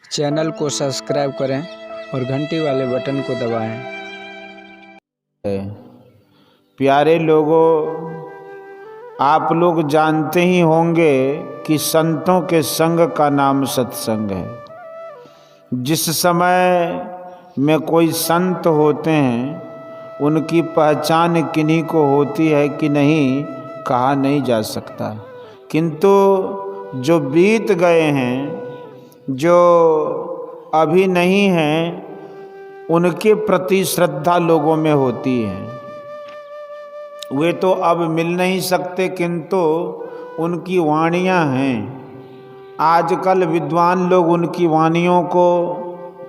Channel को subscribe करें और घंटी वाले बटन को दबाएं। प्यारे लोगों, आप लोग जानते ही होंगे कि संतों के संग का नाम सत्संग है। जिस समय में कोई संत होते हैं उनकी पहचान किन्हीं को होती है कि नहीं कहा नहीं जा सकता, किंतु जो बीत गए हैं, जो अभी नहीं हैं, उनके प्रति श्रद्धा लोगों में होती है। वे तो अब मिल नहीं सकते, किंतु उनकी वाणियाँ हैं। आजकल विद्वान लोग उनकी वाणियों को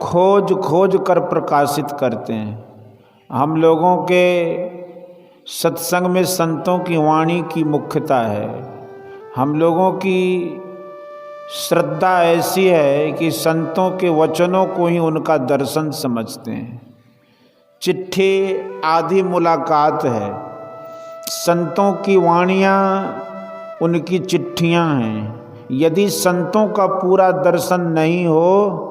खोज खोज कर प्रकाशित करते हैं। हम लोगों के सत्संग में संतों की वाणी की मुख्यता है। हम लोगों की श्रद्धा ऐसी है कि संतों के वचनों को ही उनका दर्शन समझते हैं। चिट्ठी आधी मुलाकात है। संतों की वाणियाँ उनकी चिट्ठियाँ हैं। यदि संतों का पूरा दर्शन नहीं हो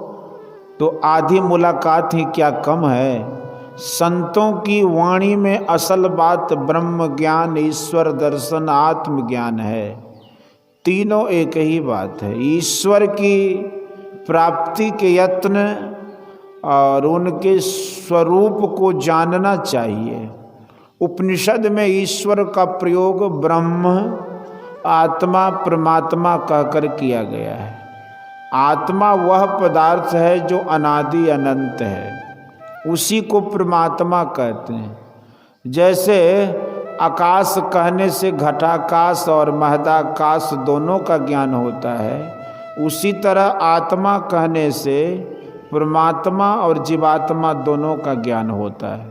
तो आधी मुलाकात ही क्या कम है। संतों की वाणी में असल बात ब्रह्म ज्ञान, ईश्वर दर्शन, आत्मज्ञान है। तीनों एक ही बात है। ईश्वर की प्राप्ति के यत्न और उनके स्वरूप को जानना चाहिए। उपनिषद में ईश्वर का प्रयोग ब्रह्म, आत्मा, परमात्मा कहकर किया गया है। आत्मा वह पदार्थ है जो अनादि अनंत है, उसी को परमात्मा कहते हैं। जैसे आकाश कहने से घटाकाश और महदाकाश दोनों का ज्ञान होता है, उसी तरह आत्मा कहने से परमात्मा और जीवात्मा दोनों का ज्ञान होता है।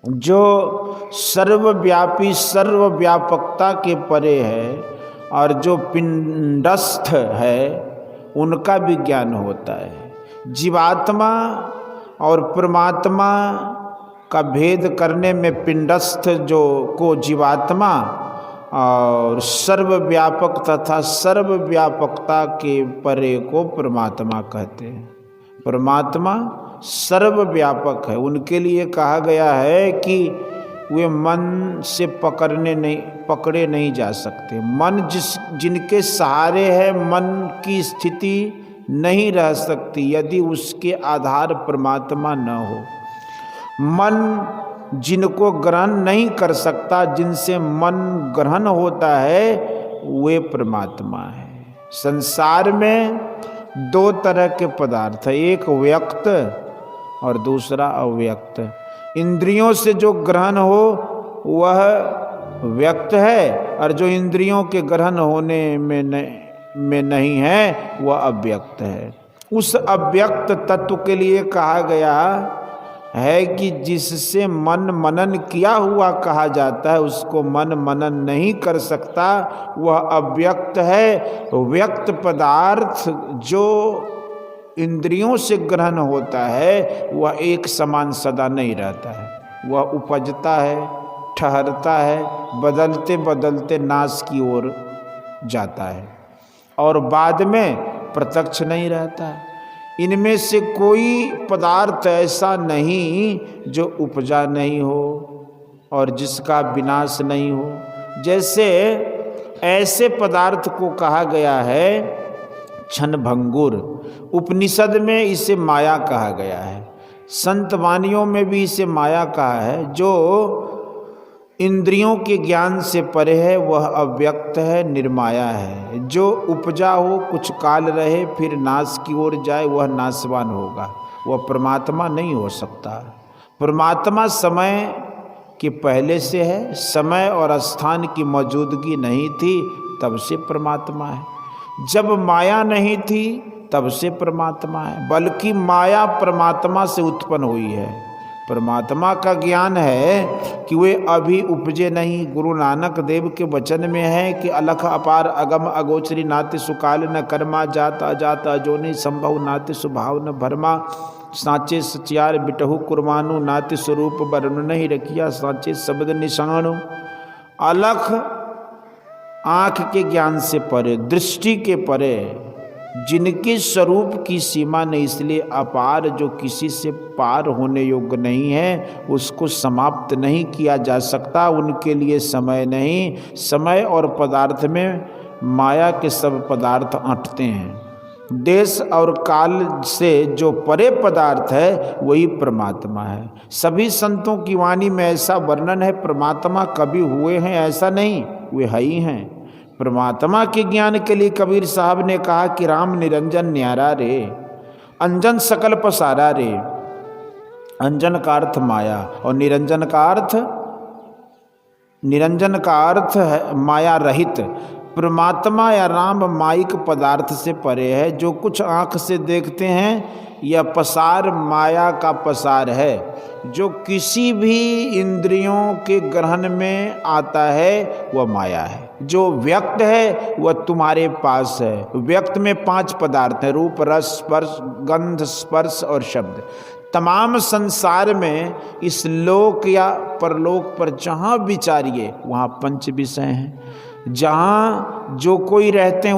जो सर्वव्यापी, सर्वव्यापकता के परे है और जो पिंडस्थ है उनका भी ज्ञान होता है। जीवात्मा और परमात्मा का भेद करने में पिंडस्थ जो को जीवात्मा और सर्वव्यापक तथा सर्वव्यापकता के परे को परमात्मा कहते हैं। परमात्मा सर्वव्यापक है। उनके लिए कहा गया है कि वे मन से पकड़े नहीं जा सकते। मन जिनके सहारे है, मन की स्थिति नहीं रह सकती यदि उसके आधार परमात्मा न हो। मन जिनको ग्रहण नहीं कर सकता, जिनसे मन ग्रहण होता है, वे परमात्मा है। संसार में दो तरह के पदार्थ है, एक व्यक्त और दूसरा अव्यक्त। इंद्रियों से जो ग्रहण हो वह व्यक्त है, और जो इंद्रियों के ग्रहण होने में नहीं है वह अव्यक्त है। उस अव्यक्त तत्व के लिए कहा गया है कि जिससे मन मनन किया हुआ कहा जाता है, उसको मन मनन नहीं कर सकता, वह अव्यक्त है। व्यक्त पदार्थ जो इंद्रियों से ग्रहण होता है वह एक समान सदा नहीं रहता है। वह उपजता है, ठहरता है, बदलते बदलते नाश की ओर जाता है और बाद में प्रत्यक्ष नहीं रहता है। इनमें से कोई पदार्थ ऐसा नहीं जो उपजा नहीं हो और जिसका विनाश नहीं हो। जैसे ऐसे पदार्थ को कहा गया है क्षणभंगुर। उपनिषद में इसे माया कहा गया है। संत वाणियों में भी इसे माया कहा है। जो इंद्रियों के ज्ञान से परे है वह अव्यक्त है, निर्माया है। जो उपजा हो, कुछ काल रहे, फिर नाश की ओर जाए, वह नाशवान होगा। वह परमात्मा नहीं हो सकता। परमात्मा समय के पहले से है। समय और स्थान की मौजूदगी नहीं थी तब से परमात्मा है। जब माया नहीं थी तब से परमात्मा है, बल्कि माया परमात्मा से उत्पन्न हुई है। परमात्मा का ज्ञान है कि वे अभी उपजे नहीं। गुरु नानक देव के वचन में है कि अलख अपार अगम अगोचरी, नाते सुकाल न कर्मा, जात अजात अजोनि, संभव नाते स्वभाव न भरमा, साँचे सचियार बिटहु कुर्बानु, नाते स्वरूप वर्ण नहीं रखिया, साँचे शब्द निशानु। अलख आँख के ज्ञान से परे, दृष्टि के परे, जिनके स्वरूप की सीमा नहीं, इसलिए अपार जो किसी से पार होने योग्य नहीं है, उसको समाप्त नहीं किया जा सकता। उनके लिए समय नहीं, समय और पदार्थ में माया के सब पदार्थ अटते हैं। देश और काल से जो परे पदार्थ है वही परमात्मा है। सभी संतों की वाणी में ऐसा वर्णन है, परमात्मा कभी हुए हैं ऐसा नहीं, वे है ही हैं। परमात्मा के ज्ञान के लिए कबीर साहब ने कहा कि राम निरंजन न्यारा रे, अंजन सकल पसारा रे। अंजन का अर्थ माया और निरंजन का अर्थ है माया रहित। परमात्मा या राम माइक पदार्थ से परे है। जो कुछ आँख से देखते हैं यह पसार माया का पसार है। जो किसी भी इंद्रियों के ग्रहण में आता है वह माया है। जो व्यक्त है वह तुम्हारे पास है। व्यक्त में 5 पदार्थ हैं, रूप रस स्पर्श गंध स्पर्श और शब्द। तमाम संसार में इस लोक या परलोक पर जहाँ विचारिए वहाँ 5 विषय हैं। जहाँ जो कोई रहते हैं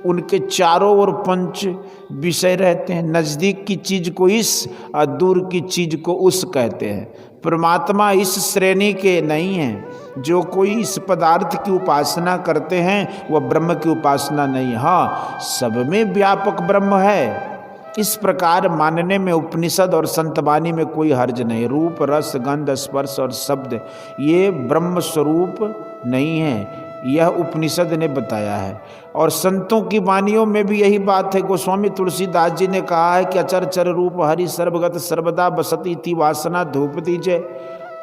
उनके चारों ओर 5 विषय रहते हैं। नज़दीक की चीज़ को इस और दूर की चीज़ को उस कहते हैं। परमात्मा इस श्रेणी के नहीं हैं। जो कोई इस पदार्थ की उपासना करते हैं वह ब्रह्म की उपासना नहीं। हाँ, सब में व्यापक ब्रह्म है, इस प्रकार मानने में उपनिषद और संतवाणी में कोई हर्ज नहीं। रूप रस गंध स्पर्श और शब्द ये ब्रह्म स्वरूप नहीं है, यह उपनिषद ने बताया है। और संतों की वाणियों में भी यही बात है। गोस्वामी तुलसीदास जी ने कहा है कि अचर चर रूप हरि सर्वगत सर्वदा बसती थी वासना धूप दीजे।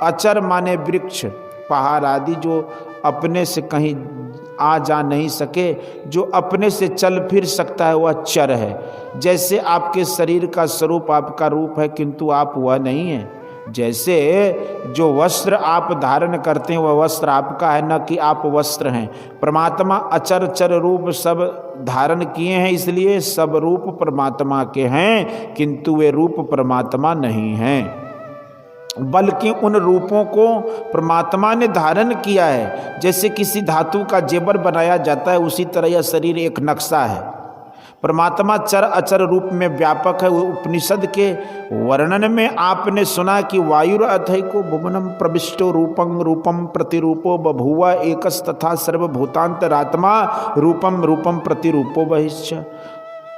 अचर माने वृक्ष पहाड़ आदि जो अपने से कहीं आ जा नहीं सके, जो अपने से चल फिर सकता है वह चर है। जैसे आपके शरीर का स्वरूप आपका रूप है किंतु आप वह नहीं है। जैसे जो वस्त्र आप धारण करते हैं वह वस्त्र आपका है, न कि आप वस्त्र हैं। परमात्मा अचर चर रूप सब धारण किए हैं, इसलिए सब रूप परमात्मा के हैं किंतु वे रूप परमात्मा नहीं हैं, बल्कि उन रूपों को परमात्मा ने धारण किया है। जैसे किसी धातु का जेवर बनाया जाता है उसी तरह यह शरीर एक नक्शा है। परमात्मा चर अचर रूप में व्यापक है। उपनिषद के वर्णन में आपने सुना कि वायुरअथैको भुवनम प्रविष्टो रूपं रूपम प्रतिरूपो बभूव एकस तथा सर्वभूतांतरात्मा रूपम रूपम प्रतिरूपो बहिश्च।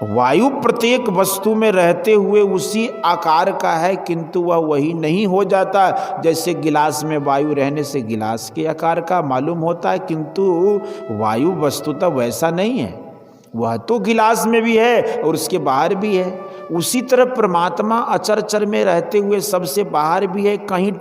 वायु प्रत्येक वस्तु में रहते हुए उसी आकार का है किंतु वह वही नहीं हो जाता। जैसे गिलास में वायु रहने से गिलास के आकार का मालूम होता है किंतु वायु वस्तुतः वैसा नहीं है, वह तो गिलास में भी है और उसके बाहर भी है। उसी तरह परमात्मा अचर चर में रहते हुए सबसे बाहर भी है, कहीं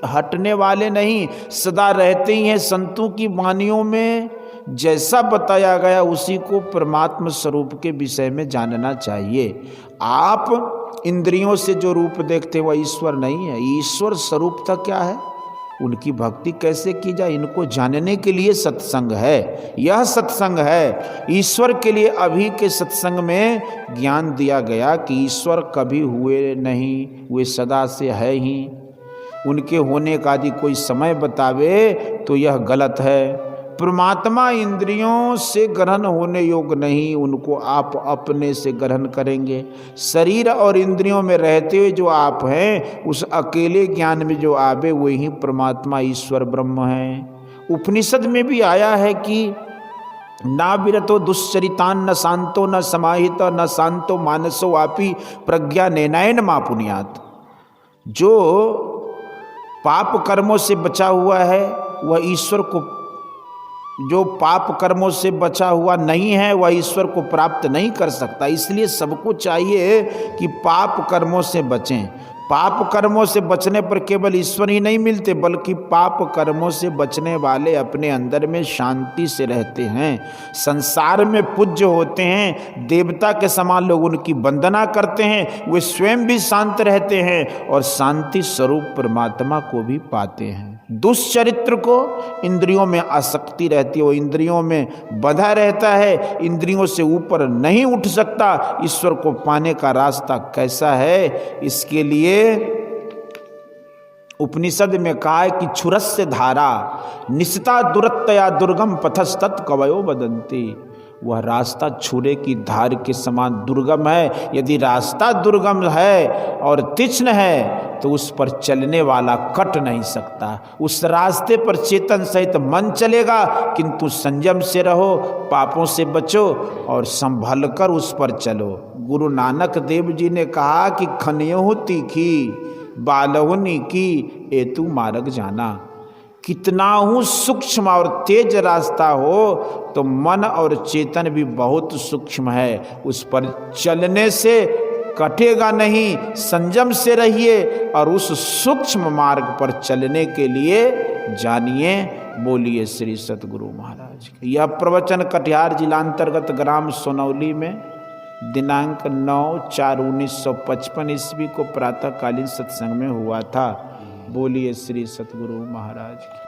हटने वाले नहीं, सदा रहते ही हैं। संतों की वाणियों में जैसा बताया गया उसी को परमात्मा स्वरूप के विषय में जानना चाहिए। आप इंद्रियों से जो रूप देखते वह ईश्वर नहीं है। ईश्वर स्वरूप था क्या है, उनकी भक्ति कैसे की जाए, इनको जानने के लिए सत्संग है। यह सत्संग है। ईश्वर के लिए अभी के सत्संग में ज्ञान दिया गया कि ईश्वर कभी हुए नहीं, वे सदा से है ही। उनके होने का यदि कोई समय बतावे तो यह गलत है। परमात्मा इंद्रियों से ग्रहण होने योग्य नहीं, उनको आप अपने से ग्रहण करेंगे। शरीर और इंद्रियों में रहते हुए जो आप हैं उस अकेले ज्ञान में जो आवे वही परमात्मा ईश्वर ब्रह्म है। उपनिषद में भी आया है कि ना विरतो दुश्चरितान न शांतो न समाहित न शांतो मानसो वापी प्रज्ञा नैनायन मा पुण्यात। जो पाप कर्मों से बचा हुआ है वह ईश्वर को, जो पाप कर्मों से बचा हुआ नहीं है वह ईश्वर को प्राप्त नहीं कर सकता। इसलिए सबको चाहिए कि पाप कर्मों से बचें। पाप कर्मों से बचने पर केवल ईश्वर ही नहीं मिलते बल्कि पाप कर्मों से बचने वाले अपने अंदर में शांति से रहते हैं, संसार में पूज्य होते हैं, देवता के समान लोग उनकी वंदना करते हैं, वे स्वयं भी शांत रहते हैं और शांति स्वरूप परमात्मा को भी पाते हैं। दुष्चरित्र को इंद्रियों में आसक्ति रहती है, वो इंद्रियों में बंधा रहता है, इंद्रियों से ऊपर नहीं उठ सकता। ईश्वर को पाने का रास्ता कैसा है, इसके लिए उपनिषद में कहा है कि क्षुरस्य धारा निशिता दुरत्तया दुर्गम पथस्तत् कवयो वदन्ति। वह रास्ता छुरे की धार के समान दुर्गम है। यदि रास्ता दुर्गम है और तीक्ष्ण है तो उस पर चलने वाला कट नहीं सकता। उस रास्ते पर चेतन सहित मन चलेगा, किंतु संयम से रहो, पापों से बचो और संभल कर उस पर चलो। गुरु नानक देव जी ने कहा कि खनियों तीखी बालहुनी की एतु मार्ग जाना। कितना हूँ सूक्ष्म और तेज रास्ता हो तो मन और चेतन भी बहुत सूक्ष्म है, उस पर चलने से कटेगा नहीं। संयम से रहिए और उस सूक्ष्म मार्ग पर चलने के लिए जानिए। बोलिए श्री सतगुरु महाराज। यह प्रवचन कटिहार जिलांतर्गत ग्राम सोनौली में दिनांक 9/4/1955 ईस्वी को प्रातःकालीन सत्संग में हुआ था। बोलिए श्री सतगुरु महाराज।